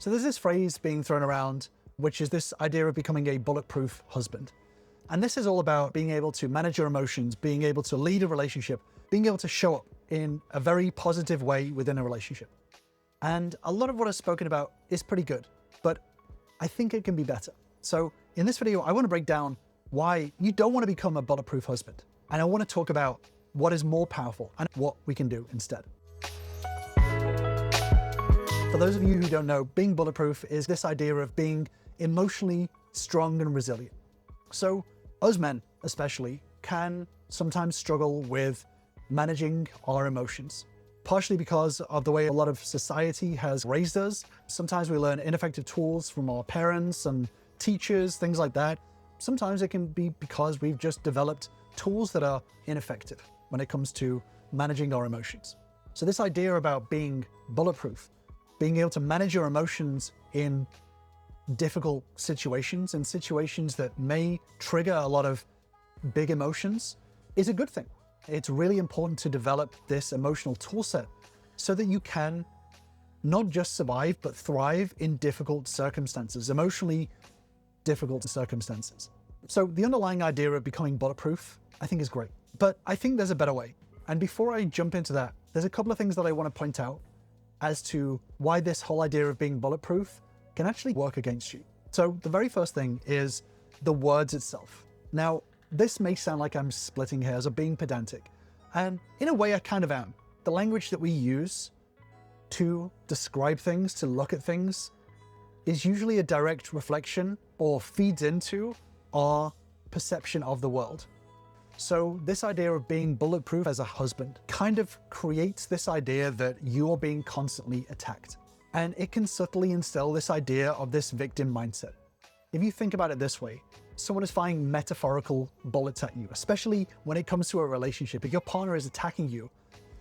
So there's this phrase being thrown around, which is this idea of becoming a bulletproof husband. And this is all about being able to manage your emotions, being able to lead a relationship, being able to show up in a very positive way within a relationship. And a lot of what I've spoken about is pretty good, but I think it can be better. So in this video, I want to break down why you don't want to become a bulletproof husband. And I want to talk about what is more powerful and what we can do instead. For those of you who don't know, being bulletproof is this idea of being emotionally strong and resilient. So us men, especially, can sometimes struggle with managing our emotions, partially because of the way a lot of society has raised us. Sometimes we learn ineffective tools from our parents and teachers, things like that. Sometimes it can be because we've just developed tools that are ineffective when it comes to managing our emotions. So this idea about being bulletproof, being able to manage your emotions in difficult situations and situations that may trigger a lot of big emotions, is a good thing. It's really important to develop this emotional tool set so that you can not just survive, but thrive in difficult circumstances, emotionally difficult circumstances. So the underlying idea of becoming bulletproof, I think is great, but I think there's a better way. And before I jump into that, there's a couple of things that I want to point out as to why this whole idea of being bulletproof can actually work against you. So the very first thing is the words itself. Now, this may sound like I'm splitting hairs or being pedantic, and in a way I kind of am. The language that we use to describe things, to look at things, is usually a direct reflection or feeds into our perception of the world. So this idea of being bulletproof as a husband kind of creates this idea that you're being constantly attacked. And it can subtly instill this idea of this victim mindset. If you think about it this way, someone is firing metaphorical bullets at you, especially when it comes to a relationship. If your partner is attacking you,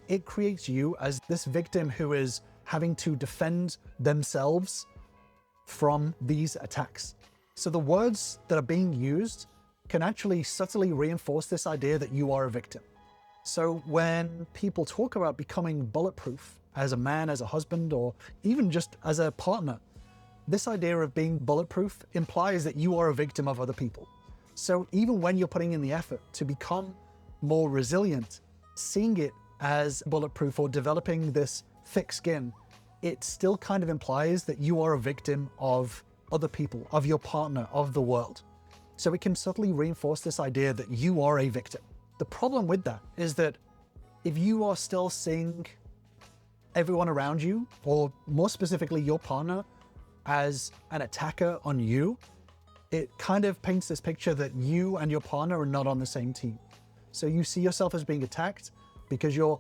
it creates you as this victim who is having to defend themselves from these attacks. So the words that are being used can actually subtly reinforce this idea that you are a victim. So when people talk about becoming bulletproof as a man, as a husband, or even just as a partner, this idea of being bulletproof implies that you are a victim of other people. So even when you're putting in the effort to become more resilient, seeing it as bulletproof or developing this thick skin, it still kind of implies that you are a victim of other people, of your partner, of the world. So it can subtly reinforce this idea that you are a victim. The problem with that is that if you are still seeing everyone around you, or more specifically your partner, as an attacker on you, it kind of paints this picture that you and your partner are not on the same team. So you see yourself as being attacked because you're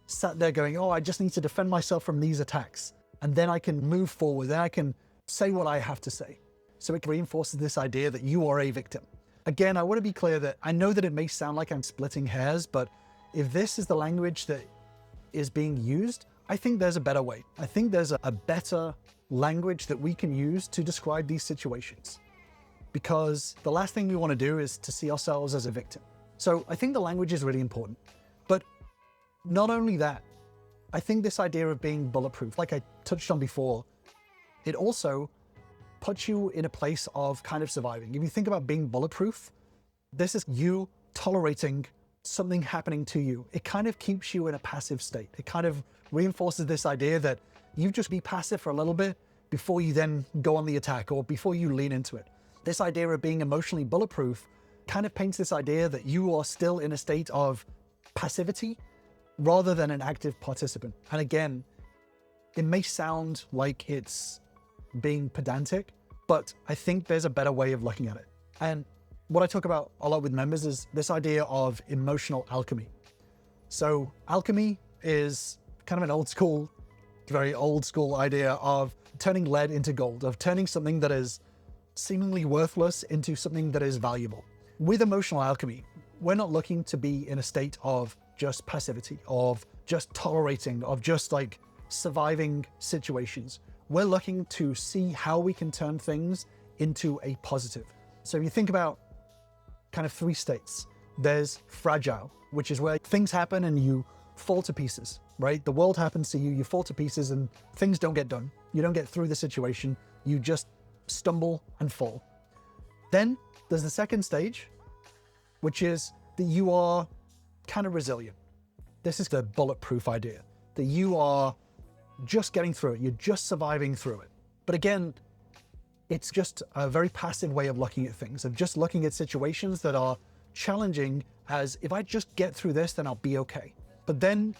sat there going, oh, I just need to defend myself from these attacks. And then I can move forward, then I can say what I have to say. So it reinforces this idea that you are a victim. Again, I want to be clear that I know that it may sound like I'm splitting hairs, but if this is the language that is being used, I think there's a better way. I think there's a better language that we can use to describe these situations. Because the last thing we want to do is to see ourselves as a victim. So I think the language is really important. But not only that, I think this idea of being bulletproof, like I touched on before, it also puts you in a place of kind of surviving. If you think about being bulletproof, this is you tolerating something happening to you. It kind of keeps you in a passive state. It kind of reinforces this idea that you just be passive for a little bit before you then go on the attack or before you lean into it. This idea of being emotionally bulletproof kind of paints this idea that you are still in a state of passivity rather than an active participant. And again, it may sound like it's being pedantic, but I think there's a better way of looking at it. And what I talk about a lot with members is this idea of emotional alchemy. So alchemy is kind of an very old school idea of turning lead into gold, of turning something that is seemingly worthless into something that is valuable. With emotional alchemy, we're not looking to be in a state of just passivity, of just tolerating, of just like surviving situations. We're looking to see how we can turn things into a positive. So if you think about kind of three states, there's fragile, which is where things happen and you fall to pieces. right? The world happens to you, you fall to pieces and things don't get done. You don't get through the situation. You just stumble and fall. Then there's the second stage, which is that you are kind of resilient. This is the bulletproof idea, that you are just getting through it. You're just surviving through it. But again, it's just a very passive way of looking at things, of just looking at situations that are challenging as, if I just get through this, then I'll be okay. But then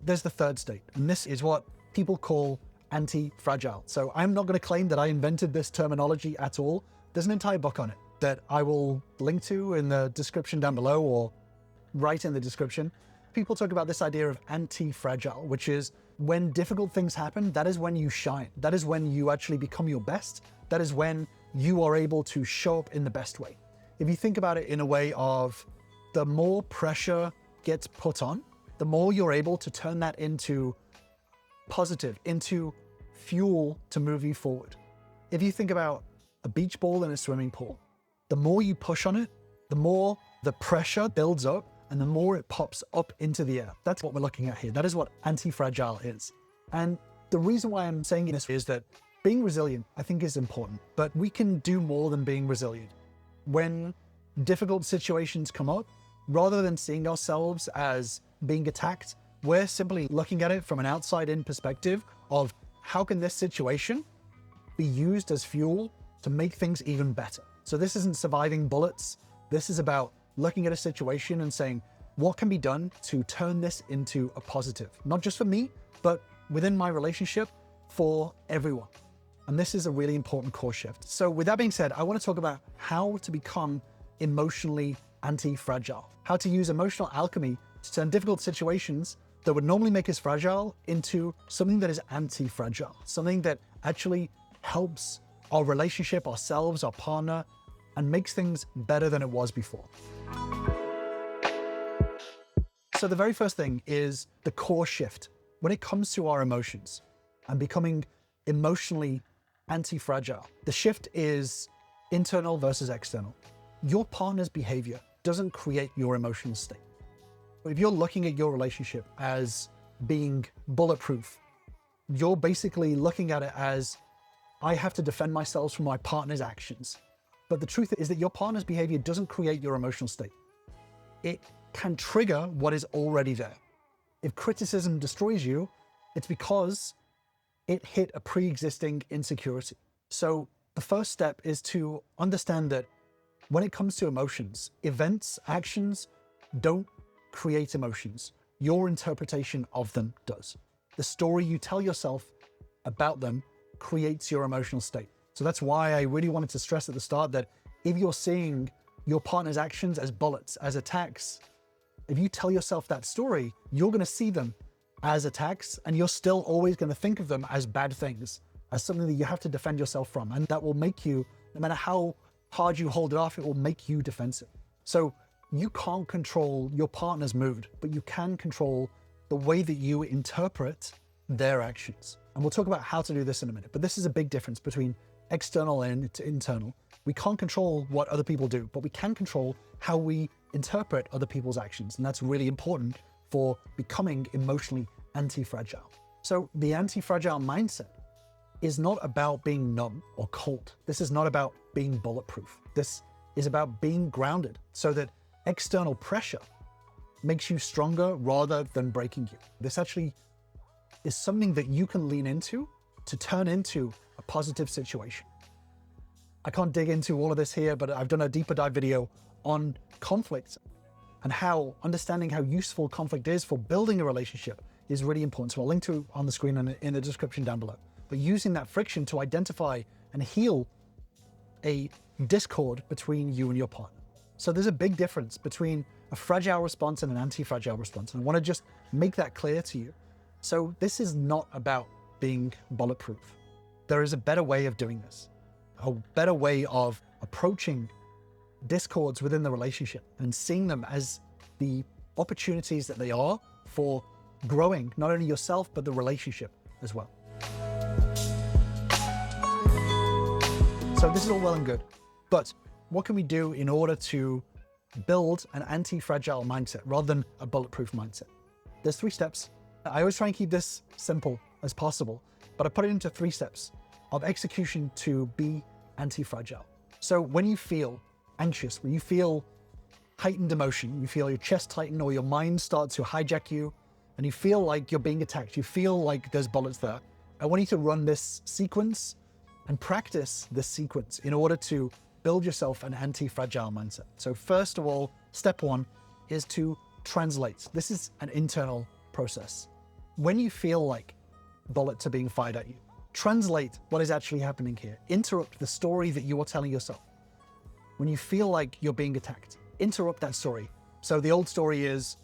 there's the third state, and this is what people call anti-fragile. So I'm not going to claim that I invented this terminology at all. There's an entire book on it that I will link to in the description down below or right in the description. People talk about this idea of anti-fragile, which is when difficult things happen, that is when you shine. That is when you actually become your best. That is when you are able to show up in the best way. If you think about it in a way of the more pressure gets put on, the more you're able to turn that into positive, into fuel to move you forward. If you think about a beach ball in a swimming pool, the more you push on it, the more the pressure builds up and the more it pops up into the air. That's what we're looking at here. That is what anti-fragile is. And the reason why I'm saying this is that being resilient, I think, is important, but we can do more than being resilient. When difficult situations come up, rather than seeing ourselves as being attacked, we're simply looking at it from an outside-in perspective of how can this situation be used as fuel to make things even better. So this isn't surviving bullets. This is about looking at a situation and saying, what can be done to turn this into a positive? Not just for me, but within my relationship, for everyone. And this is a really important core shift. So with that being said, I want to talk about how to become emotionally anti-fragile, how to use emotional alchemy to turn difficult situations that would normally make us fragile into something that is anti-fragile, something that actually helps our relationship, ourselves, our partner, and makes things better than it was before. So the very first thing is the core shift. When it comes to our emotions and becoming emotionally anti-fragile, the shift is internal versus external. Your partner's behavior doesn't create your emotional state. If you're looking at your relationship as being bulletproof, you're basically looking at it as, I have to defend myself from my partner's actions. But the truth is that your partner's behavior doesn't create your emotional state. It can trigger what is already there. If criticism destroys you, it's because it hit a pre-existing insecurity. So the first step is to understand that when it comes to emotions, events, actions don't create emotions. Your interpretation of them does. The story you tell yourself about them creates your emotional state. So that's why I really wanted to stress at the start that if you're seeing your partner's actions as bullets, as attacks, if you tell yourself that story, you're going to see them as attacks, and you're still always going to think of them as bad things, as something that you have to defend yourself from. And that will make you, no matter how hard you hold it off, it will make you defensive. So you can't control your partner's mood, but you can control the way that you interpret their actions. And we'll talk about how to do this in a minute, but this is a big difference between external and internal. We can't control what other people do, but we can control how we interpret other people's actions. And that's really important for becoming emotionally anti-fragile. So the anti-fragile mindset is not about being numb or cold. This is not about being bulletproof. This is about being grounded so that external pressure makes you stronger rather than breaking you. This actually is something that you can lean into to turn into a positive situation. I can't dig into all of this here, but I've done a deeper dive video on conflict and how understanding how useful conflict is for building a relationship is really important. So I'll link to it on the screen and in the description down below. But using that friction to identify and heal a discord between you and your partner. So there's a big difference between a fragile response and an anti-fragile response. And I want to just make that clear to you. So this is not about being bulletproof. There is a better way of doing this, a better way of approaching discords within the relationship and seeing them as the opportunities that they are for growing not only yourself, but the relationship as well. So this is all well and good, but what can we do in order to build an anti-fragile mindset rather than a bulletproof mindset? There's 3 steps I always try and keep this simple as possible, but I put it into 3 steps of execution to be anti-fragile. So when you feel anxious, when you feel heightened emotion, you feel your chest tighten or your mind start to hijack you, and you feel like you're being attacked, you feel like there's bullets there, I want you to run this sequence and practice this sequence in order to build yourself an anti-fragile mindset. So first of all, step 1 is to translate. This is an internal process. When you feel like bullets are being fired at you, translate what is actually happening here. Interrupt the story that you are telling yourself. When you feel like you're being attacked, interrupt that story. So the old story is,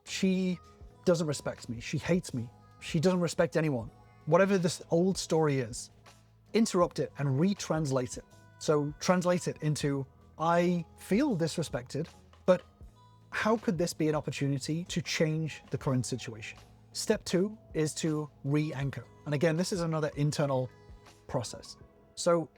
she doesn't respect me, she hates me, she doesn't respect anyone. Whatever this old story is, interrupt it and retranslate it. So translate it into, I feel disrespected, but how could this be an opportunity to change the current situation? Step 2 is to re-anchor. And again, this is another internal process. So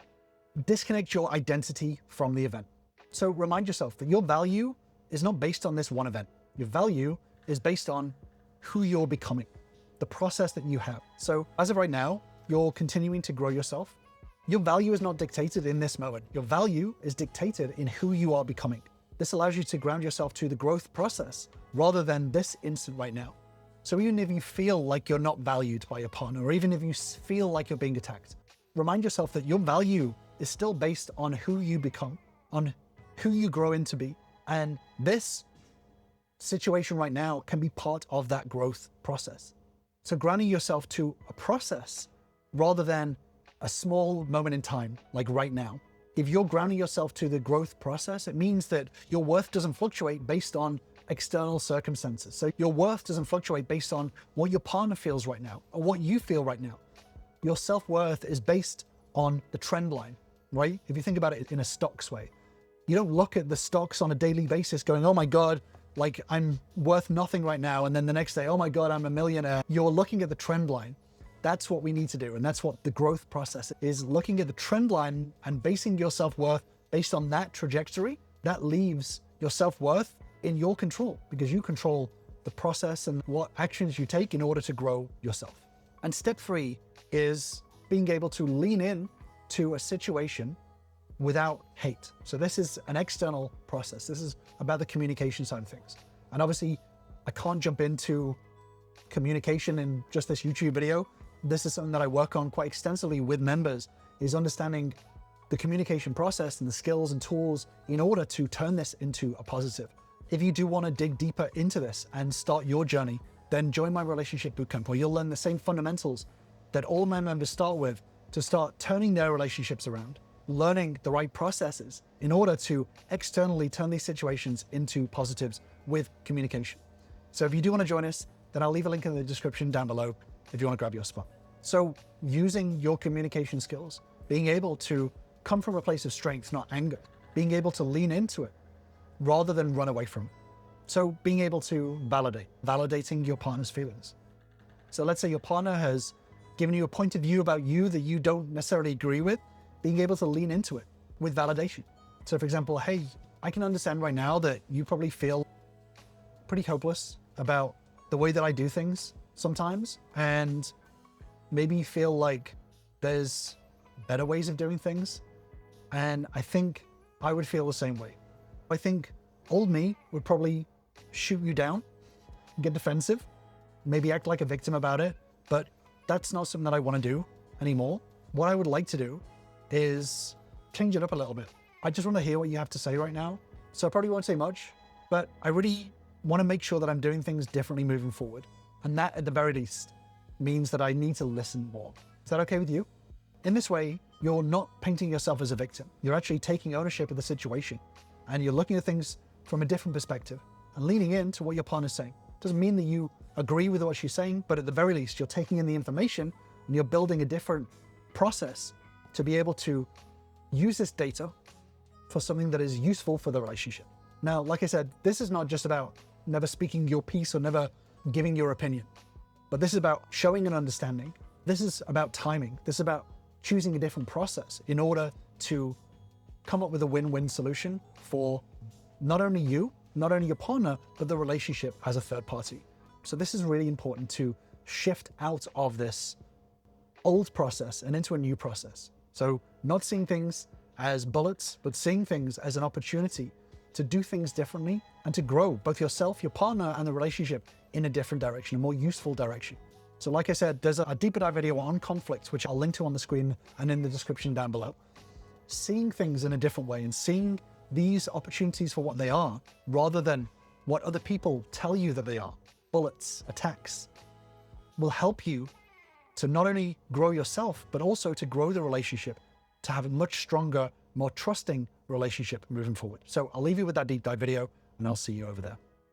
disconnect your identity from the event. So remind yourself that your value is not based on this one event. Your value is based on who you're becoming, the process that you have. So as of right now, you're continuing to grow yourself. Your value is not dictated in this moment. Your value is dictated in who you are becoming. This allows you to ground yourself to the growth process rather than this instant right now. So even if you feel like you're not valued by your partner, or even if you feel like you're being attacked, remind yourself that your value is still based on who you become, on who you grow into be. And this situation right now can be part of that growth process. So grounding yourself to a process rather than a small moment in time, like right now. If you're grounding yourself to the growth process, it means that your worth doesn't fluctuate based on external circumstances. So your worth doesn't fluctuate based on what your partner feels right now or what you feel right now. Your self-worth is based on the trend line, right? If you think about it in a stocks way, you don't look at the stocks on a daily basis going, oh my God, like I'm worth nothing right now. And then the next day, oh my God, I'm a millionaire. You're looking at the trend line. That's what we need to do. And that's what the growth process is, looking at the trend line and basing your self-worth based on that trajectory. That leaves your self-worth in your control because you control the process and what actions you take in order to grow yourself. And step 3 is being able to lean in to a situation without hate. So this is an external process. This is about the communication side of things. And obviously I can't jump into communication in just this YouTube video. This is something that I work on quite extensively with members, is understanding the communication process and the skills and tools in order to turn this into a positive. If you do want to dig deeper into this and start your journey, then join my relationship bootcamp, where you'll learn the same fundamentals that all my members start with to start turning their relationships around, learning the right processes in order to externally turn these situations into positives with communication. So if you do want to join us, then I'll leave a link in the description down below if you want to grab your spot. So using your communication skills, being able to come from a place of strength, not anger, being able to lean into it rather than run away from it. So being able to validating your partner's feelings. So let's say your partner has given you a point of view about you that you don't necessarily agree with, being able to lean into it with validation. So for example, hey, I can understand right now that you probably feel pretty hopeless about the way that I do things sometimes, and maybe you feel like there's better ways of doing things. And I think I would feel the same way. I think old me would probably shoot you down, get defensive, maybe act like a victim about it, but that's not something that I want to do anymore. What I would like to do is change it up a little bit. I just want to hear what you have to say right now. So I probably won't say much, but I really want to make sure that I'm doing things differently moving forward. And that at the very least means that I need to listen more. Is that okay with you? In this way, you're not painting yourself as a victim. You're actually taking ownership of the situation, and you're looking at things from a different perspective and leaning into what your partner's saying. Doesn't mean that you agree with what she's saying, but at the very least, you're taking in the information and you're building a different process to be able to use this data for something that is useful for the relationship. Now, like I said, this is not just about never speaking your piece or never giving your opinion, but this is about showing an understanding. This is about timing. This is about choosing a different process in order to come up with a win-win solution for not only you, not only your partner, but the relationship as a third party. So this is really important to shift out of this old process and into a new process. So not seeing things as bullets, but seeing things as an opportunity to do things differently and to grow both yourself, your partner, and the relationship in a different direction, a more useful direction. So like I said, there's a deeper dive video on conflict, which I'll link to on the screen and in the description down below. Seeing things in a different way and seeing these opportunities for what they are, rather than what other people tell you that they are, bullets, attacks, will help you to not only grow yourself, but also to grow the relationship, to have a much stronger, more trusting relationship moving forward. So I'll leave you with that deep dive video, and I'll see you over there.